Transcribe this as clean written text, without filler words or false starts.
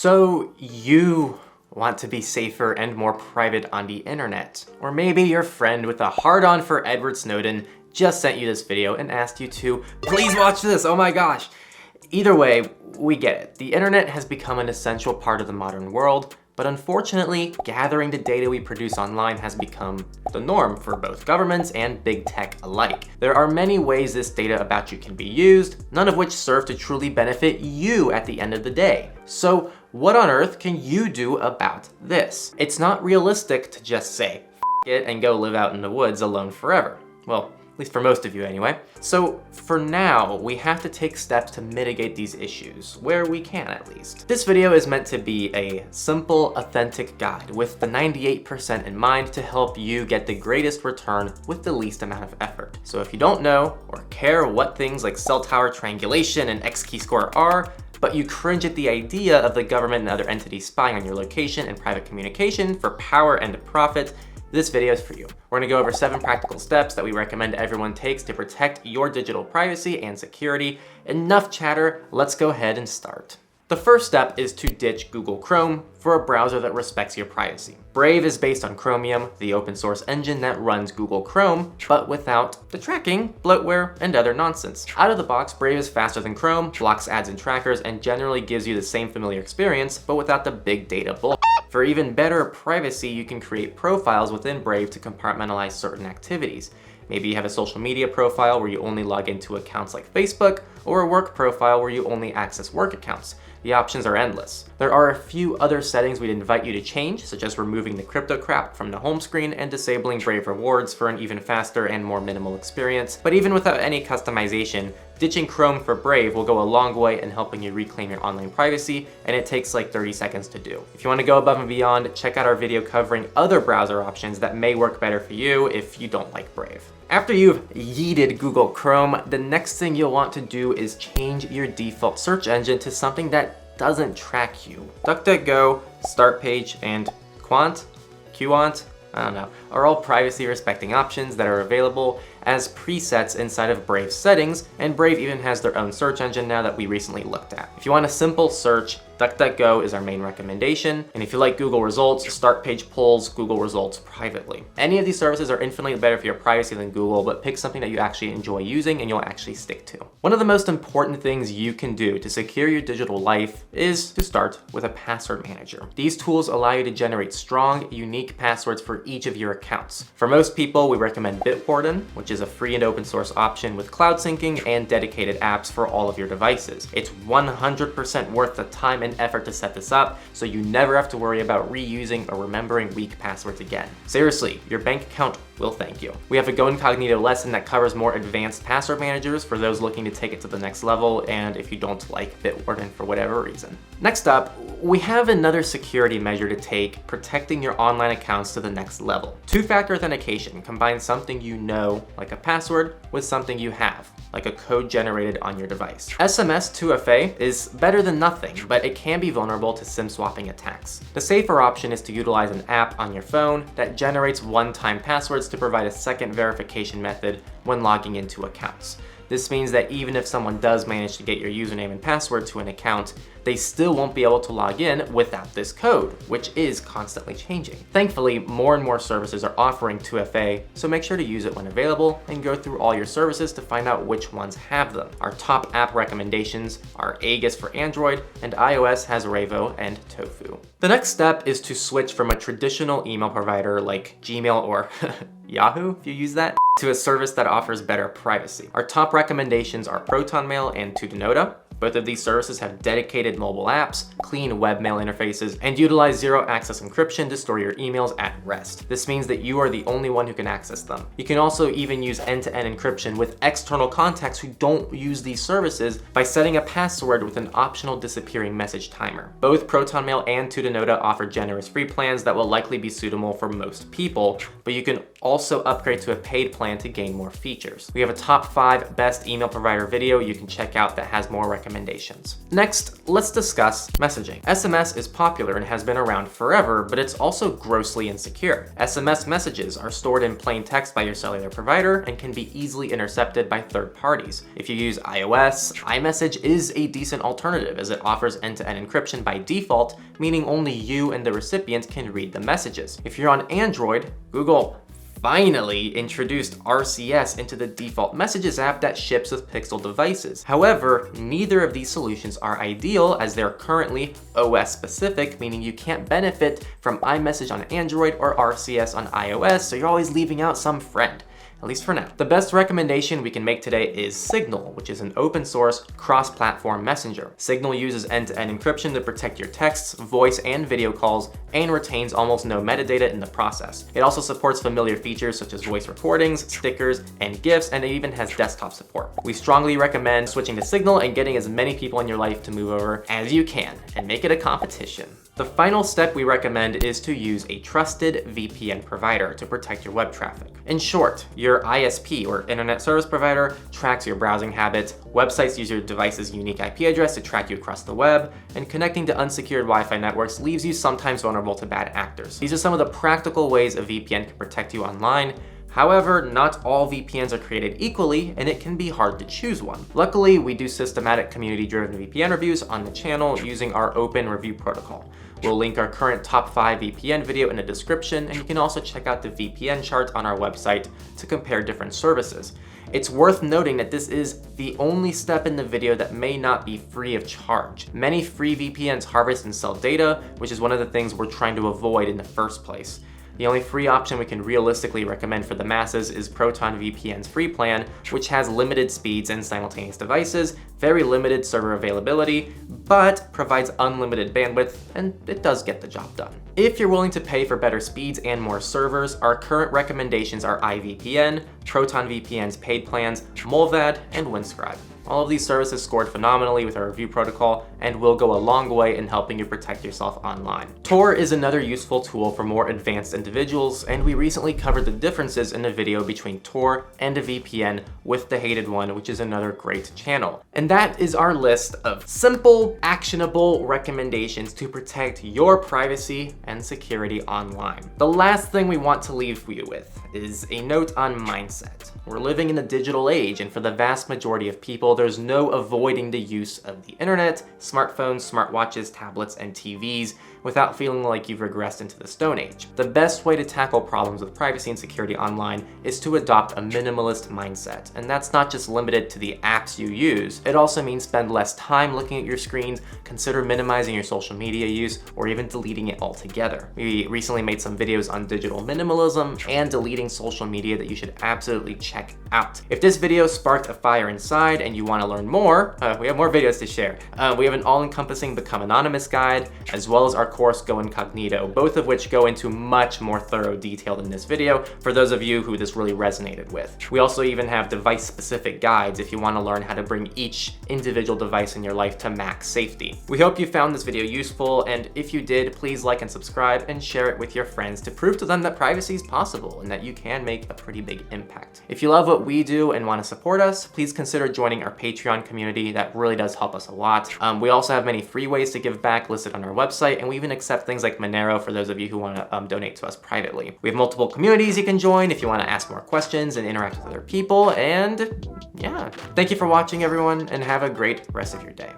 So you want to be safer and more private on the internet. Or maybe your friend with a hard-on for Edward Snowden just sent you this video and asked you to please watch this, oh my gosh. Either way, we get it. The internet has become an essential part of the modern world, but unfortunately, gathering the data we produce online has become the norm for both governments and big tech alike. There are many ways this data about you can be used, none of which serve to truly benefit you at the end of the day. So what on earth can you do about this? It's not realistic to just say, F it and go live out in the woods alone forever. Well, at least for most of you anyway. So for now, we have to take steps to mitigate these issues, where we can at least. This video is meant to be a simple, authentic guide with the 98% in mind to help you get the greatest return with the least amount of effort. So if you don't know or care what things like cell tower triangulation and X-key score are, but you cringe at the idea of the government and other entities spying on your location and private communication for power and profit, this video is for you. We're gonna go over 7 practical steps that we recommend everyone takes to protect your digital privacy and security. Enough chatter, let's go ahead and start. The first step is to ditch Google Chrome for a browser that respects your privacy. Brave is based on Chromium, the open source engine that runs Google Chrome, but without the tracking, bloatware, and other nonsense. Out of the box, Brave is faster than Chrome, blocks ads and trackers, and generally gives you the same familiar experience, but without the big data bull. For even better privacy, you can create profiles within Brave to compartmentalize certain activities. Maybe you have a social media profile where you only log into accounts like Facebook, or a work profile where you only access work accounts. The options are endless. There are a few other settings we'd invite you to change, such as removing the crypto crap from the home screen and disabling Brave rewards for an even faster and more minimal experience. But even without any customization, ditching Chrome for Brave will go a long way in helping you reclaim your online privacy, and it takes like 30 seconds to do. If you want to go above and beyond, check out our video covering other browser options that may work better for you if you don't like Brave. After you've yeeted Google Chrome, the next thing you'll want to do is change your default search engine to something that doesn't track you. DuckDuckGo, Startpage, and Quant, I don't know, are all privacy respecting options that are available as presets inside of Brave's settings, and Brave even has their own search engine now that we recently looked at. If you want a simple search, DuckDuckGo is our main recommendation, and if you like Google results, Startpage pulls Google results privately. Any of these services are infinitely better for your privacy than Google, but pick something that you actually enjoy using and you'll actually stick to. One of the most important things you can do to secure your digital life is to start with a password manager. These tools allow you to generate strong, unique passwords for each of your accounts. For most people, we recommend Bitwarden, which is a free and open source option with cloud syncing and dedicated apps for all of your devices. It's 100% worth the time and effort to set this up, so you never have to worry about reusing or remembering weak passwords again. Seriously, your bank account will thank you. We have a Go Incognito lesson that covers more advanced password managers for those looking to take it to the next level, and if you don't like Bitwarden for whatever reason. Next up, we have another security measure to take, protecting your online accounts to the next level. Two-factor authentication combines something you know, like a password, with something you have, like a code generated on your device. SMS 2FA is better than nothing, but it can be vulnerable to SIM swapping attacks. The safer option is to utilize an app on your phone that generates one-time passwords to provide a second verification method when logging into accounts. This means that even if someone does manage to get your username and password to an account, they still won't be able to log in without this code, which is constantly changing. Thankfully, more and more services are offering 2FA, so make sure to use it when available and go through all your services to find out which ones have them. Our top app recommendations are Aegis for Android, and iOS has Revo and Tofu. The next step is to switch from a traditional email provider like Gmail or Yahoo, if you use that, to a service that offers better privacy. Our top recommendations are ProtonMail and Tutanota. Both of these services have dedicated mobile apps, clean webmail interfaces, and utilize zero-access encryption to store your emails at rest. This means that you are the only one who can access them. You can also even use end-to-end encryption with external contacts who don't use these services by setting a password with an optional disappearing message timer. Both ProtonMail and Tutanota offer generous free plans that will likely be suitable for most people, but you can Also upgrade to a paid plan to gain more features. We have a top 5 best email provider video you can check out that has more recommendations. Next, let's discuss messaging. SMS is popular and has been around forever, but it's also grossly insecure. SMS messages are stored in plain text by your cellular provider and can be easily intercepted by third parties. If you use iOS, iMessage is a decent alternative as it offers end-to-end encryption by default, meaning only you and the recipient can read the messages. If you're on Android, Google finally introduced RCS into the default Messages app that ships with Pixel devices. However, neither of these solutions are ideal as they're currently OS specific, meaning you can't benefit from iMessage on Android or RCS on iOS, so you're always leaving out some friend. At least for now. The best recommendation we can make today is Signal, which is an open source, cross-platform messenger. Signal uses end-to-end encryption to protect your texts, voice, and video calls, and retains almost no metadata in the process. It also supports familiar features such as voice recordings, stickers, and GIFs, and it even has desktop support. We strongly recommend switching to Signal and getting as many people in your life to move over as you can, and make it a competition. The final step we recommend is to use a trusted VPN provider to protect your web traffic. In short, your ISP or internet service provider tracks your browsing habits, websites use your device's unique IP address to track you across the web, and connecting to unsecured Wi-Fi networks leaves you sometimes vulnerable to bad actors. These are some of the practical ways a VPN can protect you online. However, not all VPNs are created equally, and it can be hard to choose one. Luckily, we do systematic community-driven VPN reviews on the channel using our open review protocol. We'll link our current top 5 VPN video in the description, and you can also check out the VPN chart on our website to compare different services. It's worth noting that this is the only step in the video that may not be free of charge. Many free VPNs harvest and sell data, which is one of the things we're trying to avoid in the first place. The only free option we can realistically recommend for the masses is Proton VPN's free plan, which has limited speeds and simultaneous devices, very limited server availability, but provides unlimited bandwidth, and it does get the job done. If you're willing to pay for better speeds and more servers, our current recommendations are iVPN, Proton VPN's paid plans, Mullvad, and Windscribe. All of these services scored phenomenally with our review protocol and will go a long way in helping you protect yourself online. Tor is another useful tool for more advanced individuals, and we recently covered the differences in a video between Tor and a VPN with The Hated One, which is another great channel. And that is our list of simple, actionable recommendations to protect your privacy and security online. The last thing we want to leave you with is a note on mindset. We're living in the digital age, and for the vast majority of people, there's no avoiding the use of the internet, smartphones, smartwatches, tablets, and TVs without feeling like you've regressed into the Stone Age. The best way to tackle problems with privacy and security online is to adopt a minimalist mindset, and that's not just limited to the apps you use. It also means spend less time looking at your screens, consider minimizing your social media use, or even deleting it altogether. We recently made some videos on digital minimalism and deleting social media that you should absolutely check out. If this video sparked a fire inside and you want to learn more, we have more videos to share. We have an all-encompassing Become Anonymous guide, as well as our course Go Incognito, both of which go into much more thorough detail than this video for those of you who this really resonated with. We also even have device-specific guides if you want to learn how to bring each individual device in your life to max safety. We hope you found this video useful, and if you did, please like and subscribe and share it with your friends to prove to them that privacy is possible and that you can make a pretty big impact. If you love what we do and want to support us, please consider joining our Patreon community. That really does help us a lot. We also have many free ways to give back listed on our website, and we even accept things like Monero for those of you who want to donate to us privately. We have multiple communities you can join if you want to ask more questions and interact with other people, and yeah. Thank you for watching, everyone, and have a great rest of your day.